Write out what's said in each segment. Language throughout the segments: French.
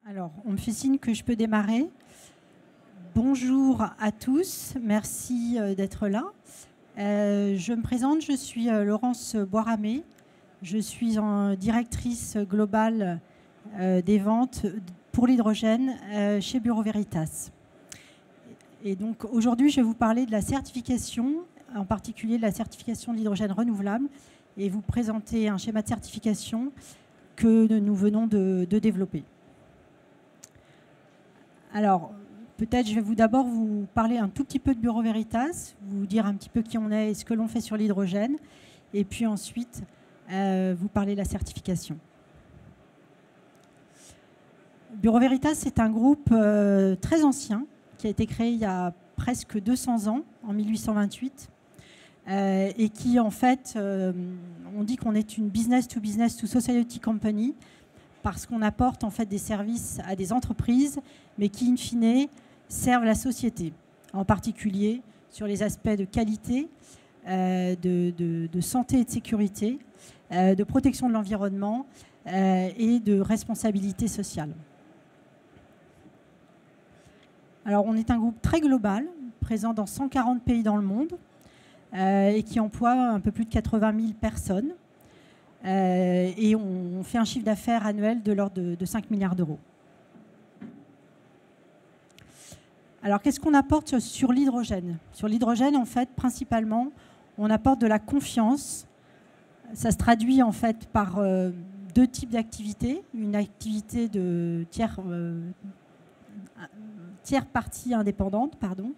Alors, on me fait signe que je peux démarrer. Bonjour à tous, merci d'être là. Je me présente, je suis Laurence Boiramé. Je suis directrice globale des ventes pour l'hydrogène chez Bureau Veritas. Et donc aujourd'hui, je vais vous parler de la certification, en particulier de la certification de l'hydrogène renouvelable, et vous présenter un schéma de certification que nous venons de développer. Alors, peut-être je vais d'abord vous parler un tout petit peu de Bureau Veritas, vous dire un petit peu qui on est et ce que l'on fait sur l'hydrogène, et puis ensuite vous parler de la certification. Bureau Veritas, c'est un groupe très ancien qui a été créé il y a presque 200 ans, en 1828, et qui en fait, on dit qu'on est une business to society company, parce qu'on apporte en fait des services à des entreprises, mais qui, in fine, servent la société, en particulier sur les aspects de qualité, de santé et de sécurité, de protection de l'environnement et de responsabilité sociale. Alors, on est un groupe très global, présent dans 140 pays dans le monde, et qui emploie un peu plus de 80 000 personnes. Et on fait un chiffre d'affaires annuel de l'ordre de 5 milliards d'euros. Alors, qu'est-ce qu'on apporte sur l'hydrogène? Sur l'hydrogène, en fait, principalement, on apporte de la confiance. Ça se traduit, en fait, par deux types d'activités. Une activité de tiers partie indépendante, pardon.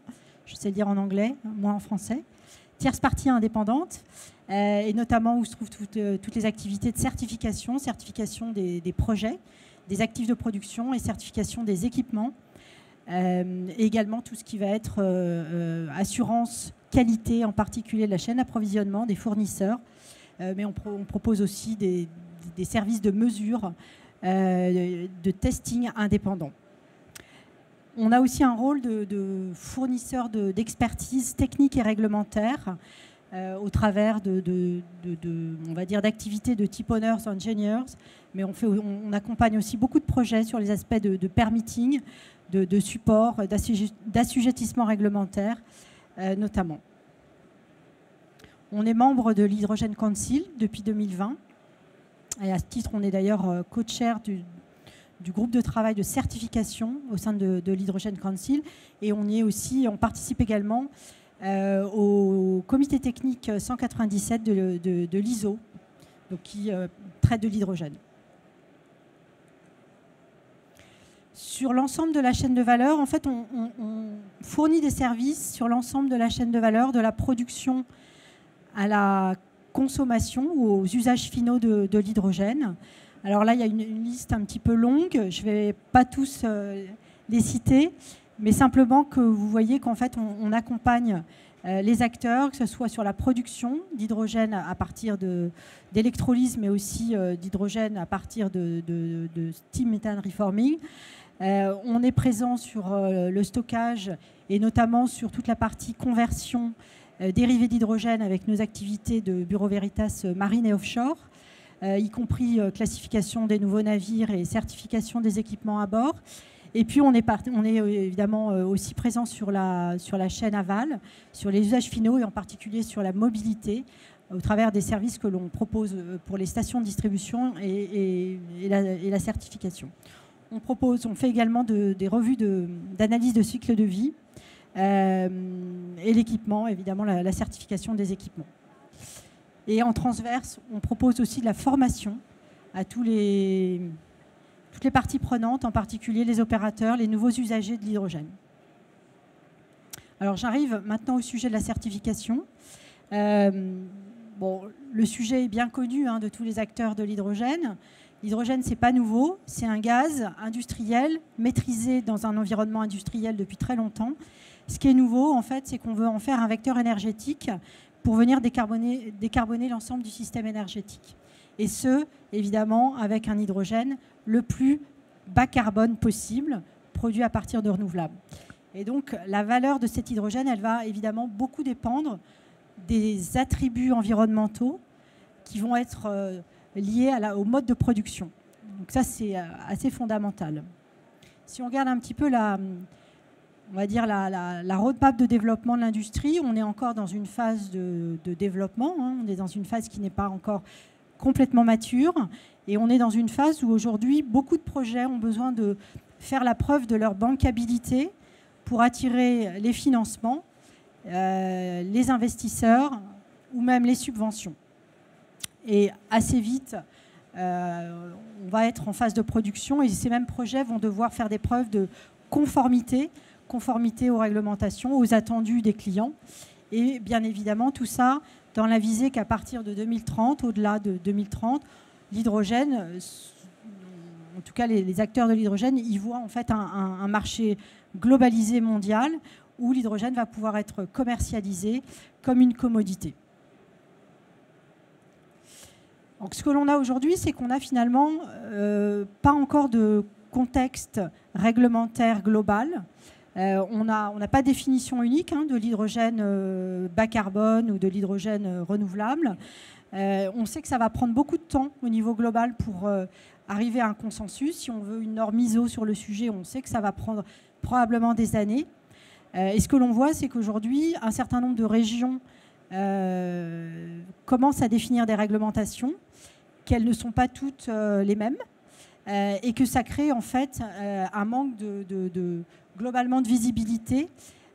Je sais le dire en anglais, moi en français. Tierce partie indépendante, et notamment où se trouvent toutes les activités de certification, certification des projets, des actifs de production et certification des équipements, et également tout ce qui va être assurance qualité, en particulier de la chaîne d'approvisionnement des fournisseurs, mais on propose aussi des services de mesure, de testing indépendants. On a aussi un rôle de fournisseur d'expertise technique et réglementaire au travers on va dire, d'activités de type Owners Engineers, mais on accompagne aussi beaucoup de projets sur les aspects de permitting, de support, d'assujettissement réglementaire notamment. On est membre de l'Hydrogen Council depuis 2020, et à ce titre, on est d'ailleurs co-chair du groupe de travail de certification au sein de l'Hydrogen Council, et on participe également au comité technique 197 de l'ISO, donc qui traite de l'hydrogène. Sur l'ensemble de la chaîne de valeur, en fait, on fournit des services sur l'ensemble de la chaîne de valeur, de la production à la consommation ou aux usages finaux de l'hydrogène. Alors là, il y a une liste un petit peu longue. Je ne vais pas tous les citer, mais simplement que vous voyez qu'en fait, on accompagne les acteurs, que ce soit sur la production d'hydrogène à partir d'électrolyse, mais aussi d'hydrogène à partir de steam methane reforming. On est présent sur le stockage et notamment sur toute la partie conversion dérivée d'hydrogène avec nos activités de Bureau Veritas marine et offshore. Y compris classification des nouveaux navires et certification des équipements à bord. Et puis, on est évidemment aussi présent sur la chaîne aval, sur les usages finaux et en particulier sur la mobilité, au travers des services que l'on propose pour les stations de distribution et la certification. On fait également des revues d'analyse de cycle de vie et l'équipement, évidemment, la certification des équipements. Et en transverse, on propose aussi de la formation à toutes les parties prenantes, en particulier les opérateurs, les nouveaux usagers de l'hydrogène. Alors j'arrive maintenant au sujet de la certification. Bon, le sujet est bien connu de tous les acteurs de l'hydrogène. L'hydrogène, ce n'est pas nouveau, c'est un gaz industriel maîtrisé dans un environnement industriel depuis très longtemps. Ce qui est nouveau, en fait, c'est qu'on veut en faire un vecteur énergétique pour venir décarboner l'ensemble du système énergétique. Et ce, évidemment, avec un hydrogène le plus bas carbone possible, produit à partir de renouvelables. Et donc, la valeur de cet hydrogène, elle va évidemment beaucoup dépendre des attributs environnementaux qui vont être liés au mode de production. Donc ça, c'est assez fondamental. Si on regarde un petit peu on va dire la roadmap de développement de l'industrie, on est encore dans une phase de développement, hein. On est dans une phase qui n'est pas encore complètement mature, et on est dans une phase où aujourd'hui beaucoup de projets ont besoin de faire la preuve de leur bancabilité pour attirer les financements, les investisseurs ou même les subventions. Et assez vite, on va être en phase de production, et ces mêmes projets vont devoir faire des preuves de conformité aux réglementations, aux attendus des clients. Et bien évidemment, tout ça dans la visée qu'à partir de 2030, au-delà de 2030, l'hydrogène, en tout cas les acteurs de l'hydrogène, y voient en fait un marché globalisé mondial où l'hydrogène va pouvoir être commercialisé comme une commodité. Donc, ce que l'on a aujourd'hui, c'est qu'on n'a finalement pas encore de contexte réglementaire global. On n'a pas de définition unique, hein, de l'hydrogène bas carbone ou de l'hydrogène renouvelable. On sait que ça va prendre beaucoup de temps au niveau global pour arriver à un consensus. Si on veut une norme ISO sur le sujet, on sait que ça va prendre probablement des années. Et ce que l'on voit, c'est qu'aujourd'hui, un certain nombre de régions commencent à définir des réglementations, qu'elles ne sont pas toutes les mêmes, et que ça crée en fait un manque globalement de visibilité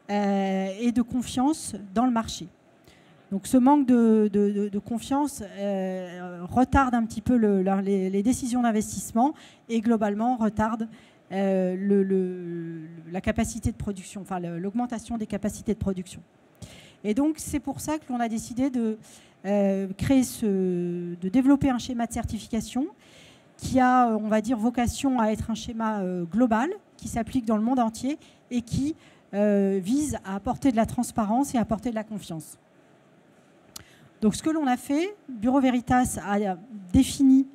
et de confiance dans le marché. Donc ce manque de confiance retarde un petit peu les décisions d'investissement et globalement retarde la capacité de production, enfin l'augmentation des capacités de production. Et donc c'est pour ça que l'on a décidé de développer un schéma de certification qui a, on va dire, vocation à être un schéma global qui s'applique dans le monde entier et qui vise à apporter de la transparence et à apporter de la confiance. Donc ce que l'on a fait, Bureau Veritas a défini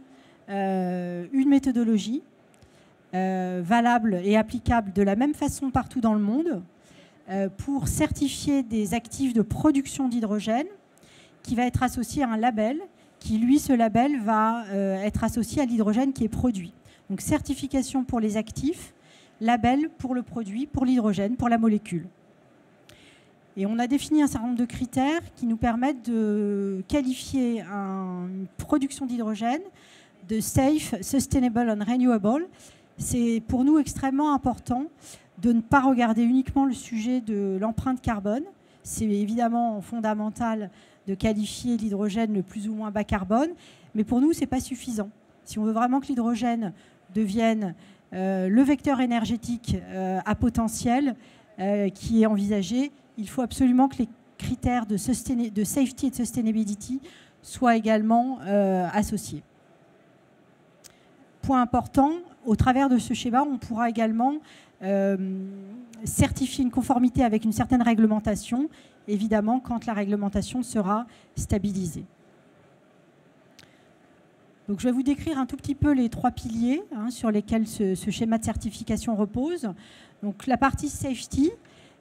une méthodologie valable et applicable de la même façon partout dans le monde pour certifier des actifs de production d'hydrogène qui va être associé à un label qui, lui, ce label va être associé à l'hydrogène qui est produit. Donc certification pour les actifs, label pour le produit, pour l'hydrogène, pour la molécule. Et on a défini un certain nombre de critères qui nous permettent de qualifier une production d'hydrogène de safe, sustainable and renewable. C'est pour nous extrêmement important de ne pas regarder uniquement le sujet de l'empreinte carbone. C'est évidemment fondamental de qualifier l'hydrogène le plus ou moins bas carbone, mais pour nous, ce n'est pas suffisant. Si on veut vraiment que l'hydrogène devienne le vecteur énergétique à potentiel qui est envisagé, il faut absolument que les critères de safety et de sustainability soient également associés. Point important, au travers de ce schéma, on pourra également certifier une conformité avec une certaine réglementation, évidemment quand la réglementation sera stabilisée. Donc, je vais vous décrire un tout petit peu les trois piliers sur lesquels ce schéma de certification repose. Donc, la partie safety,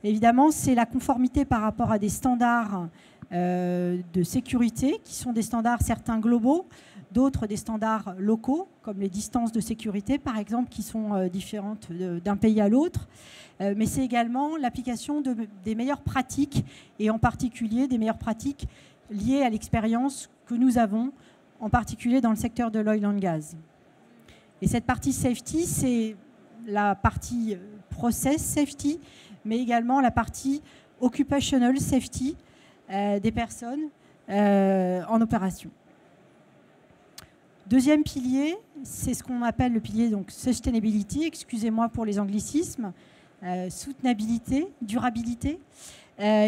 évidemment, c'est la conformité par rapport à des standards de sécurité, qui sont des standards certains globaux, d'autres des standards locaux, comme les distances de sécurité, par exemple, qui sont différentes d'un pays à l'autre. Mais c'est également l'application des meilleures pratiques, et en particulier des meilleures pratiques liées à l'expérience que nous avons, en particulier dans le secteur de l'oil and gas. Et cette partie safety, c'est la partie process safety, mais également la partie occupational safety des personnes en opération. Deuxième pilier, c'est ce qu'on appelle le pilier donc sustainability, excusez-moi pour les anglicismes, soutenabilité, durabilité,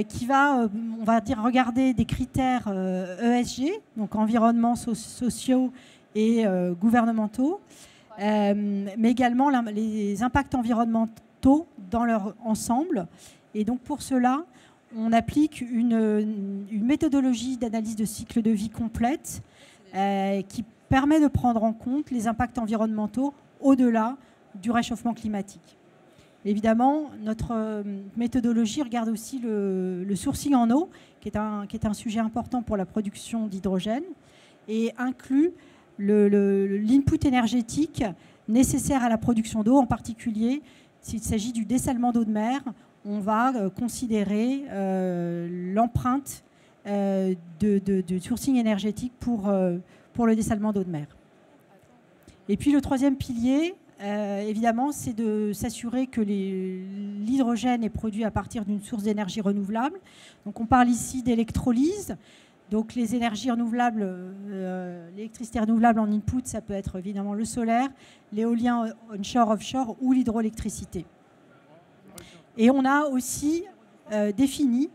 qui va, on va dire, regarder des critères ESG, donc environnement, sociaux et gouvernementaux, mais également les impacts environnementaux dans leur ensemble. Et donc pour cela, on applique une méthodologie d'analyse de cycle de vie complète qui permet de prendre en compte les impacts environnementaux au-delà du réchauffement climatique. Évidemment, notre méthodologie regarde aussi le sourcing en eau, qui est un sujet important pour la production d'hydrogène, et inclut l'input énergétique nécessaires à la production d'eau, en particulier s'il s'agit du dessalement d'eau de mer. On va considérer l'empreinte de sourcing énergétique pour le dessalement d'eau de mer. Et puis le troisième pilier, évidemment, c'est de s'assurer que l'hydrogène est produit à partir d'une source d'énergie renouvelable. Donc on parle ici d'électrolyse. Donc les énergies renouvelables, l'électricité renouvelable en input, ça peut être évidemment le solaire, l'éolien onshore, offshore ou l'hydroélectricité. Et on a aussi défini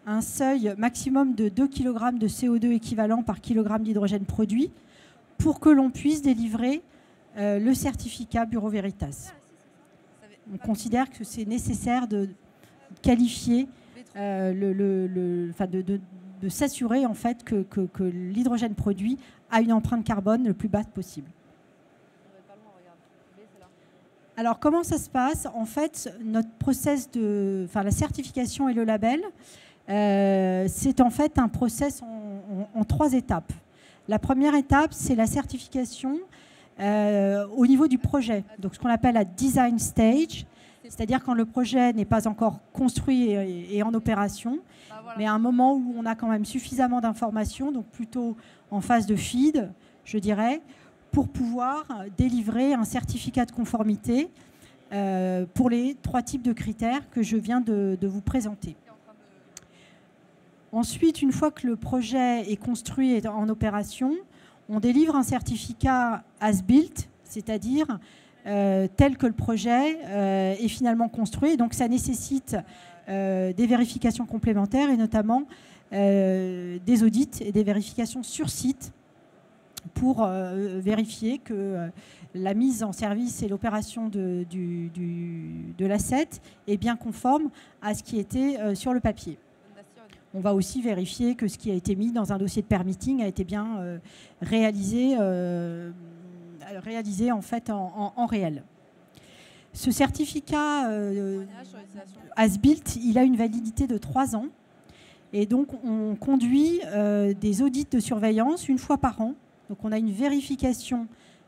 un seuil maximum de 2 kg de CO2 équivalent par kilogramme d'hydrogène produit pour que l'on puisse délivrer le certificat Bureau Veritas. On considère que c'est nécessaire de qualifier, de s'assurer en fait que l'hydrogène produit a une empreinte carbone le plus basse possible. Alors comment ça se passe? En fait, notre process la certification et le label, c'est en fait un process en 3 étapes. La première étape, c'est la certification au niveau du projet, donc ce qu'on appelle la design stage, c'est-à-dire quand le projet n'est pas encore construit et en opération, mais à un moment où on a quand même suffisamment d'informations, donc plutôt en phase de feed, je dirais, pour pouvoir délivrer un certificat de conformité pour les 3 types de critères que je viens de vous présenter. Ensuite, une fois que le projet est construit et en opération, on délivre un certificat as-built, c'est-à-dire tel que le projet est finalement construit. Donc ça nécessite des vérifications complémentaires et notamment des audits et des vérifications sur site pour vérifier que la mise en service et l'opération de l'asset est bien conforme à ce qui était sur le papier. On va aussi vérifier que ce qui a été mis dans un dossier de permitting a été bien réalisé en fait en réel. Ce certificat as-built, il a une validité de 3 ans. Et donc, on conduit des audits de surveillance une fois par an. Donc, on a une vérification,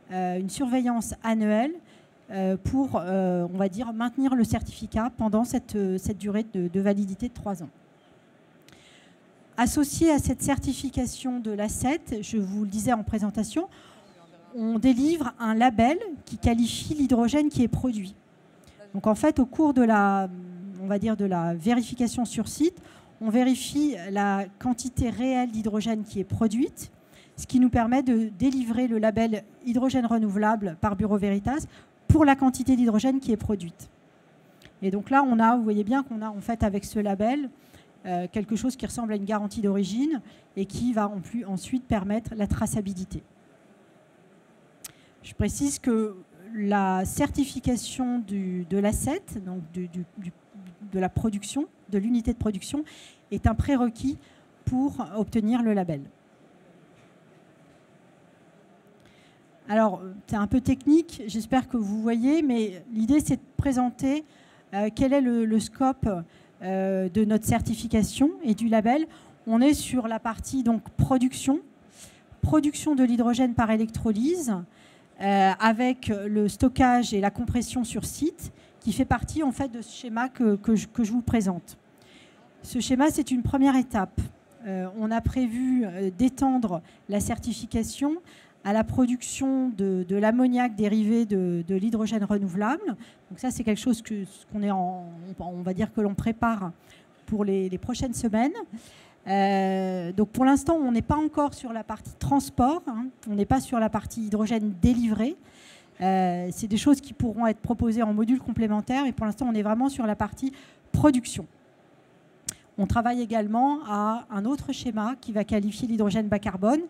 une surveillance annuelle pour, on va dire, maintenir le certificat pendant cette durée de validité de 3 ans. Associé à cette certification de l'asset, je vous le disais en présentation, on délivre un label qui qualifie l'hydrogène qui est produit. Donc en fait, au cours de la vérification sur site, on vérifie la quantité réelle d'hydrogène qui est produite, ce qui nous permet de délivrer le label hydrogène renouvelable par Bureau Veritas pour la quantité d'hydrogène qui est produite. Et donc là, vous voyez bien qu'on a en fait avec ce label quelque chose qui ressemble à une garantie d'origine et qui va ensuite permettre la traçabilité. Je précise que la certification de l'asset, donc de la production, de l'unité de production, est un prérequis pour obtenir le label. Alors, c'est un peu technique, j'espère que vous voyez, mais l'idée, c'est de présenter quel est le scope de notre certification et du label. On est sur la partie donc production de l'hydrogène par électrolyse, avec le stockage et la compression sur site, qui fait partie en fait de ce schéma que je vous présente. Ce schéma, c'est une première étape. On a prévu d'étendre la certification à la production de l'ammoniac dérivé de l'hydrogène renouvelable. Donc ça, c'est quelque chose on va dire que l'on prépare pour les prochaines semaines. Donc pour l'instant, on n'est pas encore sur la partie transport, on n'est pas sur la partie hydrogène délivré. C'est des choses qui pourront être proposées en modules complémentaires, mais pour l'instant, on est vraiment sur la partie production. On travaille également à un autre schéma qui va qualifier l'hydrogène bas carbone.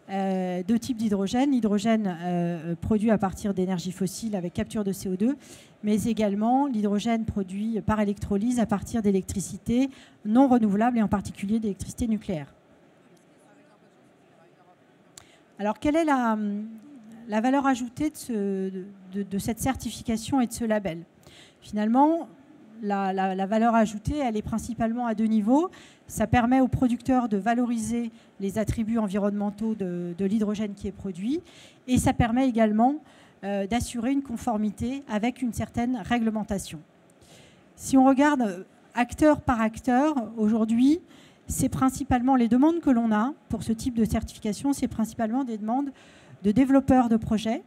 2 types d'hydrogène, l'hydrogène produit à partir d'énergie fossile avec capture de CO2, mais également l'hydrogène produit par électrolyse à partir d'électricité non renouvelable et en particulier d'électricité nucléaire. Alors, quelle est la valeur ajoutée de cette certification et de ce label? Finalement, la valeur ajoutée, elle est principalement à 2 niveaux. Ça permet aux producteurs de valoriser les attributs environnementaux de l'hydrogène qui est produit. Et ça permet également d'assurer une conformité avec une certaine réglementation. Si on regarde acteur par acteur, aujourd'hui, c'est principalement les demandes que l'on a pour ce type de certification, c'est principalement des demandes de développeurs de projets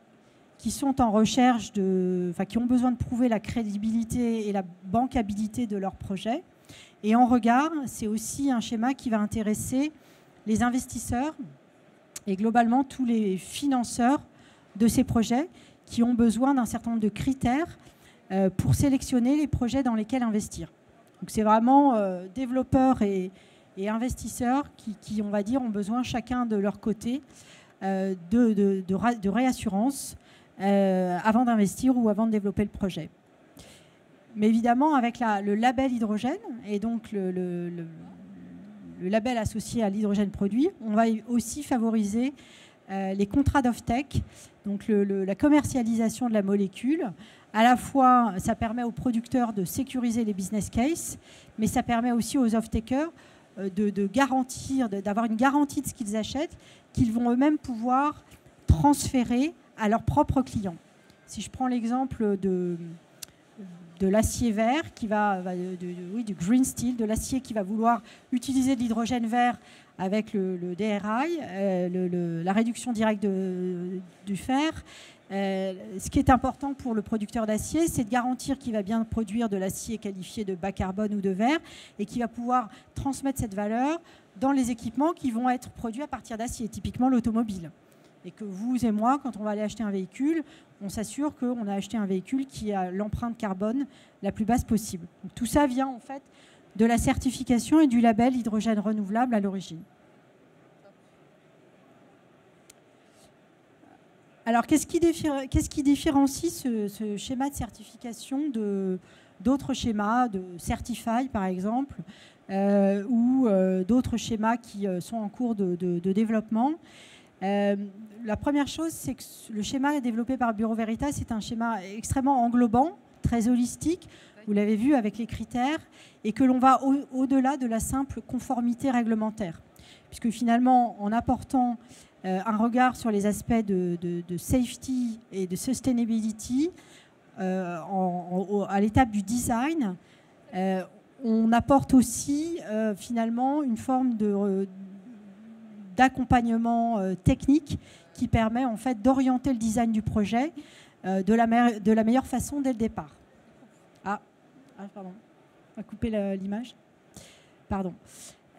qui sont en recherche qui ont besoin de prouver la crédibilité et la bancabilité de leur projet. Et en regard, c'est aussi un schéma qui va intéresser les investisseurs et globalement tous les financeurs de ces projets qui ont besoin d'un certain nombre de critères pour sélectionner les projets dans lesquels investir. Donc c'est vraiment développeurs et investisseurs qui, on va dire, ont besoin chacun de leur côté de réassurance avant d'investir ou avant de développer le projet. Mais évidemment, avec le label hydrogène et donc le label associé à l'hydrogène produit, on va aussi favoriser les contrats d'off-take, donc la commercialisation de la molécule. À la fois, ça permet aux producteurs de sécuriser les business cases, mais ça permet aussi aux off-takers d'avoir une garantie de ce qu'ils achètent, qu'ils vont eux-mêmes pouvoir transférer à leurs propres clients. Si je prends l'exemple de l'acier vert, du green steel, de l'acier qui va vouloir utiliser de l'hydrogène vert avec le DRI, la réduction directe du fer. Ce qui est important pour le producteur d'acier, c'est de garantir qu'il va bien produire de l'acier qualifié de bas carbone ou de vert et qu'il va pouvoir transmettre cette valeur dans les équipements qui vont être produits à partir d'acier, typiquement l'automobile. Et que vous et moi, quand on va aller acheter un véhicule, on s'assure qu'on a acheté un véhicule qui a l'empreinte carbone la plus basse possible. Donc, tout ça vient en fait de la certification et du label hydrogène renouvelable à l'origine. Alors, qu'est-ce qui différencie ce schéma de certification d'autres schémas, de Certify par exemple, ou d'autres schémas qui sont en cours de développement? La première chose, c'est que le schéma développé par Bureau Veritas, c'est un schéma extrêmement englobant, très holistique, vous l'avez vu avec les critères, et que l'on va au-delà de la simple conformité réglementaire. Puisque finalement, en apportant un regard sur les aspects de safety et de sustainability à l'étape du design, on apporte aussi finalement une forme d'accompagnement technique qui permet en fait d'orienter le design du projet de la meilleure façon dès le départ. Pardon, on va couper l'image. Pardon.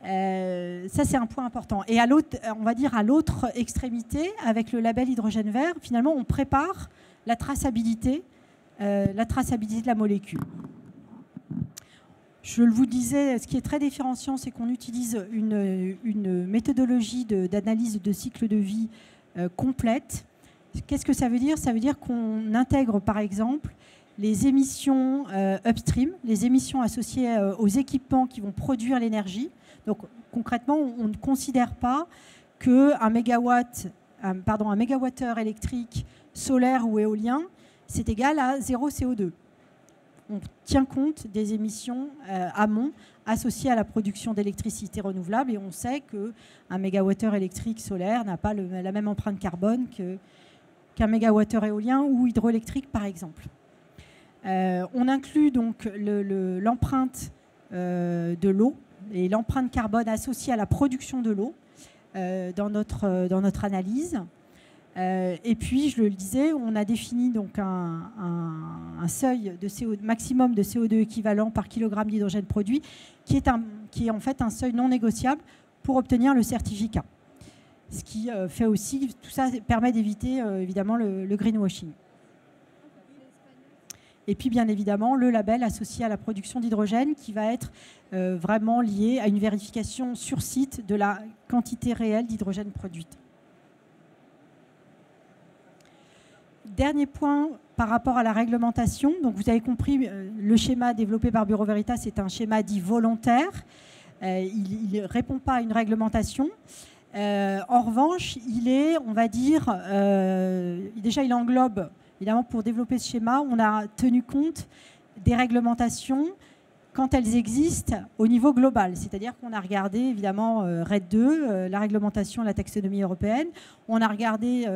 Ça, c'est un point important. Et on va dire à l'autre extrémité, avec le label hydrogène vert, finalement, on prépare la traçabilité de la molécule. Je vous disais, ce qui est très différenciant, c'est qu'on utilise une méthodologie d'analyse de cycle de vie complète. Qu'est-ce que ça veut dire? Ça veut dire qu'on intègre, par exemple, les émissions upstream, les émissions associées aux équipements qui vont produire l'énergie. Donc, concrètement, on ne considère pas qu'un mégawattheure électrique, solaire ou éolien, c'est égal à 0 CO2. On tient compte des émissions amont associées à la production d'électricité renouvelable et on sait qu'un mégawattheure électrique solaire n'a pas la même empreinte carbone qu'un mégawattheure éolien ou hydroélectrique, par exemple. On inclut donc l'empreinte de l'eau et l'empreinte carbone associée à la production de l'eau dans notre analyse. Et puis, je le disais, on a défini donc un seuil de maximum de CO2 équivalent par kilogramme d'hydrogène produit, qui est en fait un seuil non négociable pour obtenir le certificat. Ce qui fait aussi, tout ça permet d'éviter évidemment le greenwashing. Et puis, bien évidemment, le label associé à la production d'hydrogène qui va être vraiment lié à une vérification sur site de la quantité réelle d'hydrogène produite. Dernier point par rapport à la réglementation. Donc, vous avez compris, le schéma développé par Bureau Veritas, c'est un schéma dit volontaire. Il ne répond pas à une réglementation. En revanche, il est, on va dire, déjà il englobe, évidemment pour développer ce schéma, on a tenu compte des réglementations quand elles existent au niveau global. C'est-à-dire qu'on a regardé évidemment RED 2, la réglementation, la taxonomie européenne, on a regardé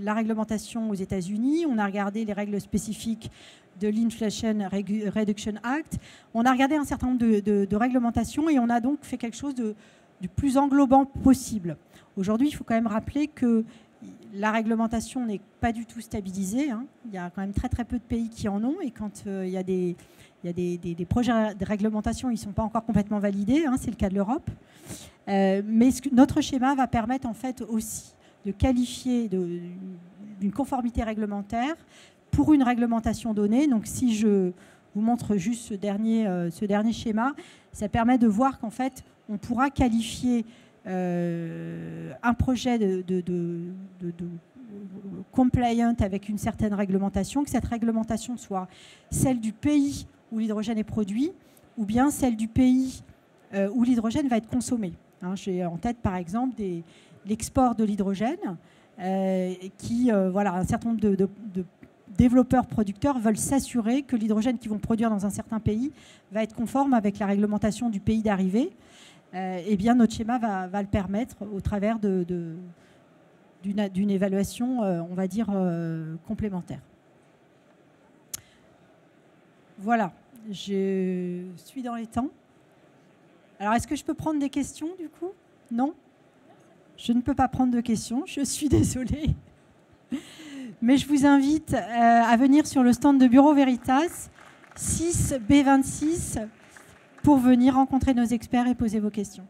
la réglementation aux États-Unis, on a regardé les règles spécifiques de l'Inflation Reduction Act, on a regardé un certain nombre de réglementations et on a donc fait quelque chose du plus englobant possible. Aujourd'hui, il faut quand même rappeler que la réglementation n'est pas du tout stabilisée, hein. Il y a quand même très très peu de pays qui en ont et quand il y a des projets de réglementation, ils ne sont pas encore complètement validés, hein, c'est le cas de l'Europe. Mais notre schéma va permettre en fait aussi de qualifier d'une conformité réglementaire pour une réglementation donnée. Donc si je vous montre juste ce dernier schéma, ça permet de voir qu'en fait, on pourra qualifier un projet de compliant avec une certaine réglementation, que cette réglementation soit celle du pays où l'hydrogène est produit ou bien celle du pays où l'hydrogène va être consommé. Hein, j'ai en tête par exemple l'export de l'hydrogène voilà, un certain nombre de développeurs producteurs veulent s'assurer que l'hydrogène qu'ils vont produire dans un certain pays va être conforme avec la réglementation du pays d'arrivée. Eh bien, notre schéma va le permettre au travers d'une évaluation, on va dire, complémentaire. Voilà, je suis dans les temps. Alors, est-ce que je peux prendre des questions, du coup? Non? Je ne peux pas prendre de questions, je suis désolée. Mais je vous invite à venir sur le stand de Bureau Veritas, 6 B26, pour venir rencontrer nos experts et poser vos questions.